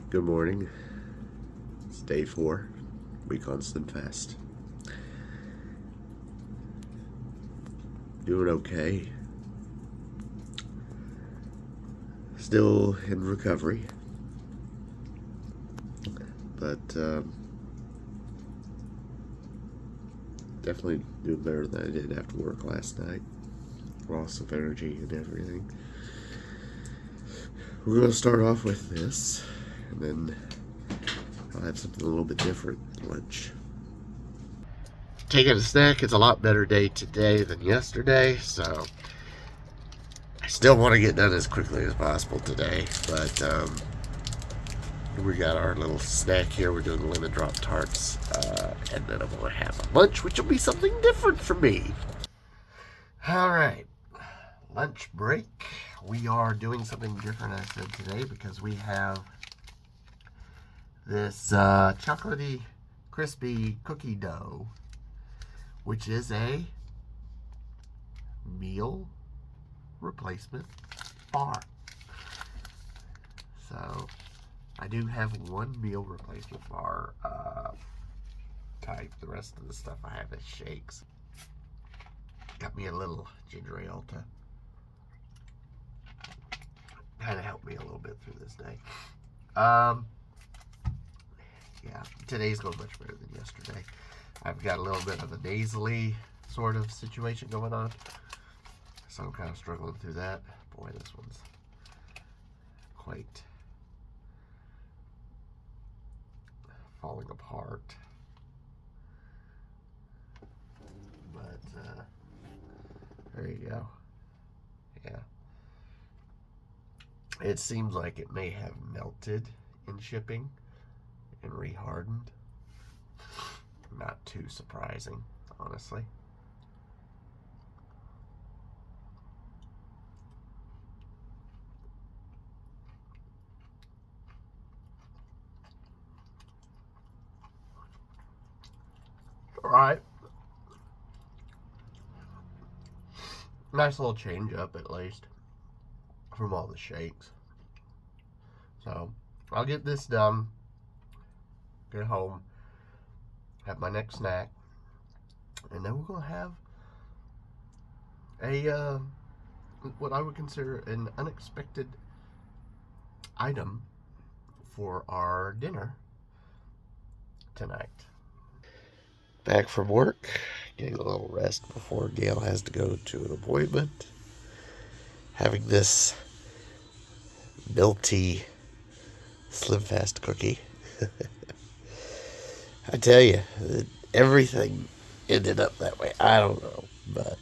Good morning. It's day 4, week on Slimfast. Doing okay. Still in recovery, but definitely doing better than I did after work last night. Loss of energy and everything. We're going to start off with this, and then I'll have something a little bit different at lunch. Taking a snack. It's a lot better day today than yesterday, so I still want to get done as quickly as possible today, but we got our little snack here. We're doing lemon drop tarts, and then I'm going to have a lunch, which will be something different for me. All right, lunch break. We are doing something different, I said, today, because we have this chocolatey, crispy cookie dough, which is a meal replacement bar. So I do have one meal replacement bar type. The rest of the stuff I have is shakes. Got me a little ginger ale to kind of help me a little bit through this day. Yeah, today's going much better than yesterday. I've got a little bit of a nasally sort of situation going on, so I'm kind of struggling through that. Boy, this one's quite falling apart. But there you go. Yeah. It seems like it may have melted in shipping and rehardened. Not too surprising, honestly. All right. Nice little change up, at least, from all the shakes. So I'll get this done, get home, have my next snack, and then we're going to have a what I would consider an unexpected item for our dinner tonight. Back from work, getting a little rest before Gail has to go to an appointment. Having this melty Slimfast cookie. I tell you, everything ended up that way. I don't know, but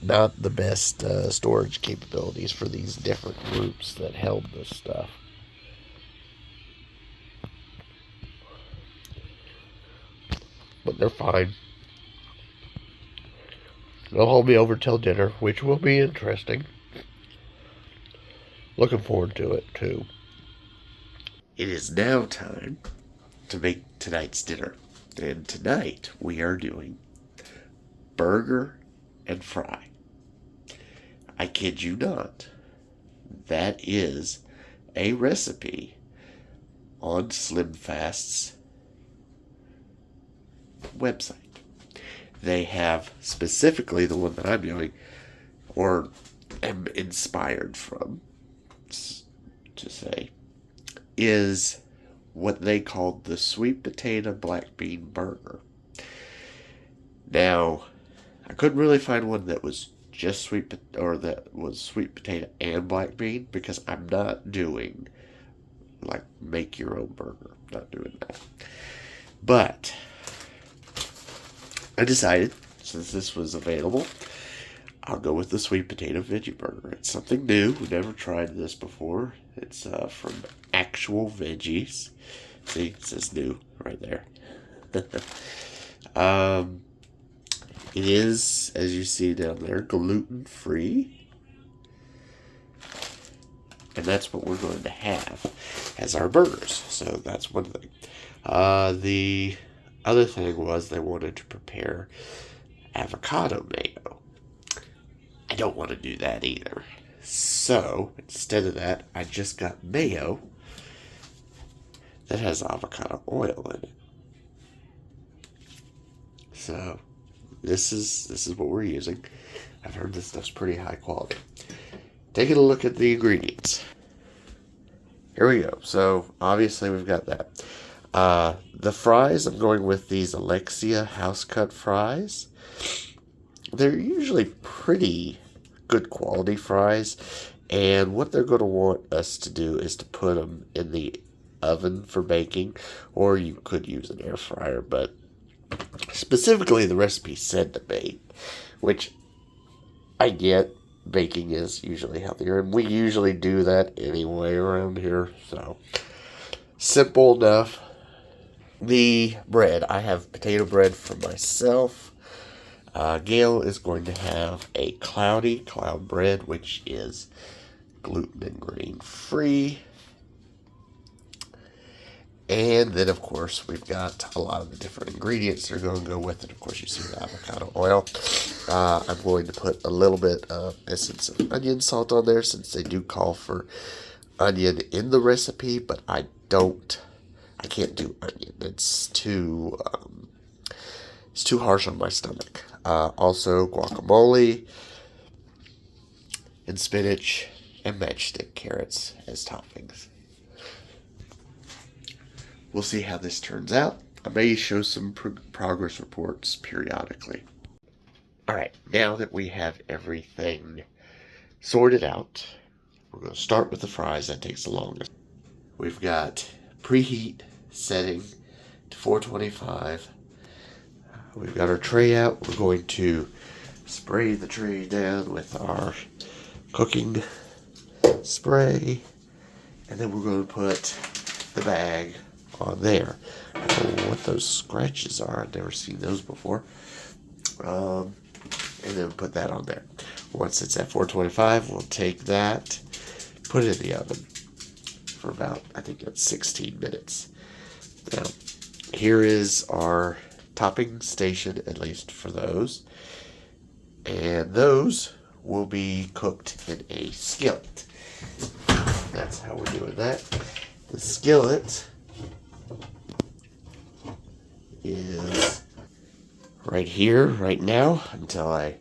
not the best storage capabilities for these different groups that held this stuff. But they're fine. They'll hold me over till dinner, which will be interesting. Looking forward to it, too. It is now time to make tonight's dinner. And tonight we are doing burger and fry. I kid you not. That is a recipe on Slimfast's website. They have specifically the one that I'm doing, or am inspired from, to say, is what they called the sweet potato black bean burger. Now, I couldn't really find one that was just sweet potato and black bean, because I'm not doing like make your own burger. I'm not doing that. But I decided, since this was available, I'll go with the sweet potato veggie burger. It's something new. We've never tried this before. It's from Actual Veggies. See, it says new right there. It is, as you see down there, gluten-free. And that's what we're going to have as our burgers. So that's one thing. The other thing was they wanted to prepare avocado mayo. I don't want to do that either. So, instead of that, I just got mayo that has avocado oil in it. So this is what we're using. I've heard this stuff's pretty high quality. Taking a look at the ingredients. Here we go. So obviously we've got that. The fries, I'm going with these Alexia house cut fries. They're usually pretty good quality fries, and what they're going to want us to do is to put them in the oven for baking, or you could use an air fryer, but specifically the recipe said to bake, which I get. Baking is usually healthier, and we usually do that anyway around here, so simple enough. The bread, I have potato bread for myself. Gail is going to have a cloud bread, which is gluten and grain free. And then, of course, we've got a lot of the different ingredients that are going to go with it. Of course, you see the avocado oil. I'm going to put a little bit of essence of onion salt on there, since they do call for onion in the recipe, but I can't do onion. It's too harsh on my stomach. Also, guacamole and spinach and matchstick carrots as toppings. We'll see how this turns out. I may show some progress reports periodically. Alright, now that we have everything sorted out, we're going to start with the fries. That takes the longest. We've got preheat setting to 425. We've got our tray out. We're going to spray the tray down with our cooking spray, and then we're going to put the bag on there. I don't know what those scratches are. I've never seen those before. And then put that on there. Once it's at 425, we'll take that, put it in the oven for about, I think that's 16 minutes. Now, here is our topping station, at least for those. And those will be cooked in a skillet. That's how we're doing that. The skillet is right here, right now, until I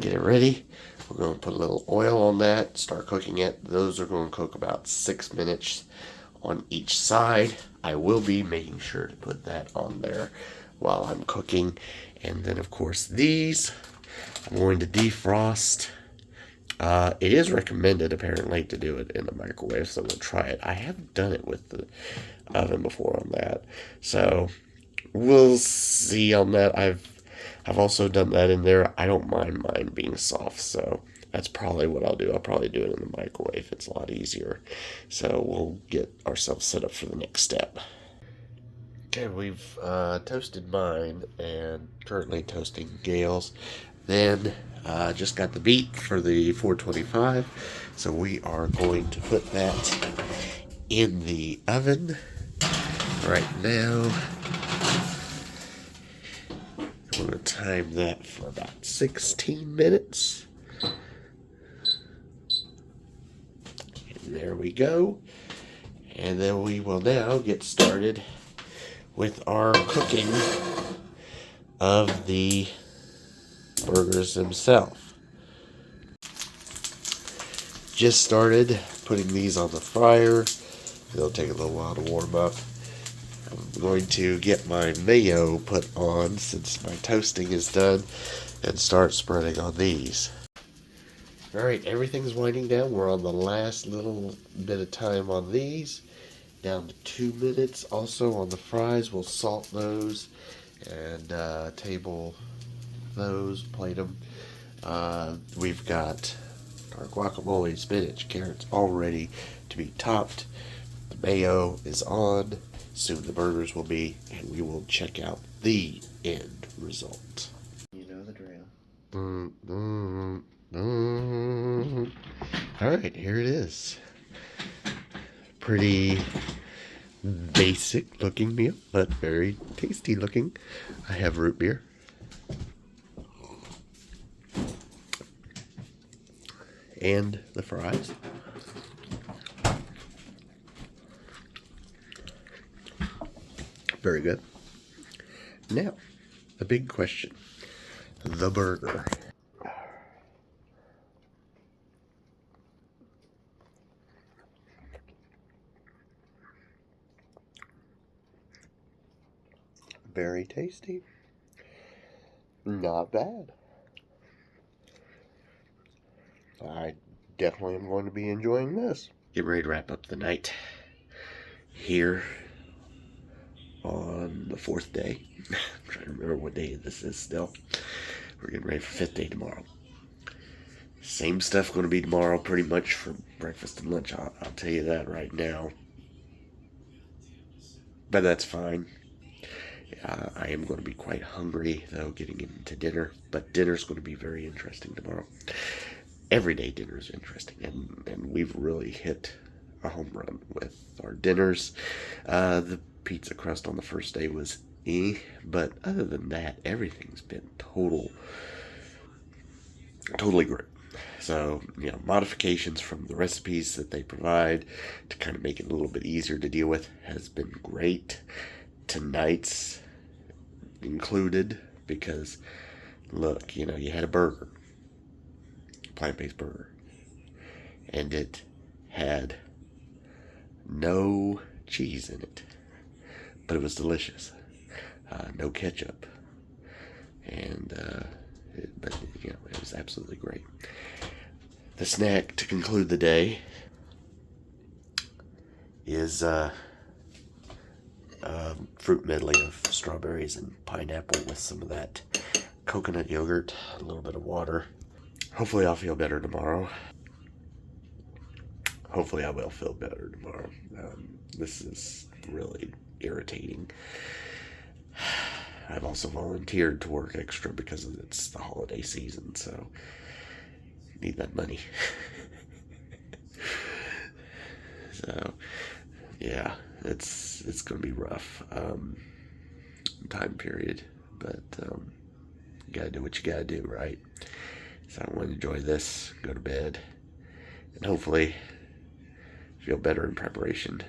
get it ready. We're going to put a little oil on that, start cooking it. Those are going to cook about 6 minutes on each side. I will be making sure to put that on there while I'm cooking. And then, of course, these I'm going to defrost. It is recommended, apparently, to do it in the microwave, so we'll try it. I haven't done it with the oven before on that, so we'll see on that. I've also done that in there. I don't mind mine being soft, so that's probably what I'll do. I'll probably do it in the microwave. It's a lot easier. So we'll get ourselves set up for the next step. Okay, we've toasted mine and currently toasting Gail's. Then just got the beat for the 425. So we are going to put that in the oven right now. I'm going to time that for about 16 minutes. And there we go. And then we will now get started with our cooking of the burgers themselves. Just started putting these on the fryer. It'll take a little while to warm up. I'm going to get my mayo put on since my toasting is done and start spreading on these. Alright, everything's winding down. We're on the last little bit of time on these. Down to 2 minutes. Also on the fries, we'll salt those and table those, plate them. We've got our guacamole, spinach, carrots all ready to be topped. The mayo is on. Soon the burgers will be, and we will check out the end result. You know the drill. Alright, here it is. Pretty basic looking meal, but very tasty looking. I have root beer. And the fries. Very good. Now, the big question. The burger. Very tasty. Not bad. I definitely am going to be enjoying this. Getting ready to wrap up the night here on the 4th day. I'm trying to remember what day this is still. We're getting ready for 5th day tomorrow. Same stuff going to be tomorrow pretty much for breakfast and lunch. I'll tell you that right now. But that's fine. I am going to be quite hungry, though, getting into dinner. But dinner's going to be very interesting tomorrow. Everyday dinner is interesting, and we've really hit a home run with our dinners. The pizza crust on the first day was but other than that, everything's been totally great. So, modifications from the recipes that they provide to kind of make it a little bit easier to deal with has been great. Tonight's included because, look, you had a burger, plant-based burger, and it had no cheese in it, but it was delicious. No ketchup, and it was absolutely great. The snack to conclude the day is fruit medley of strawberries and pineapple with some of that coconut yogurt, a little bit of water. Hopefully I'll feel better tomorrow. Hopefully I will feel better tomorrow. This is really irritating. I've also volunteered to work extra because it's the holiday season, so need that money. So, yeah, it's going to be rough time period, but you got to do what you got to do, right? So I want to enjoy this, go to bed, and hopefully feel better in preparation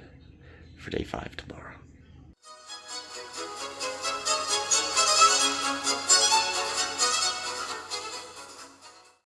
for day 5 tomorrow.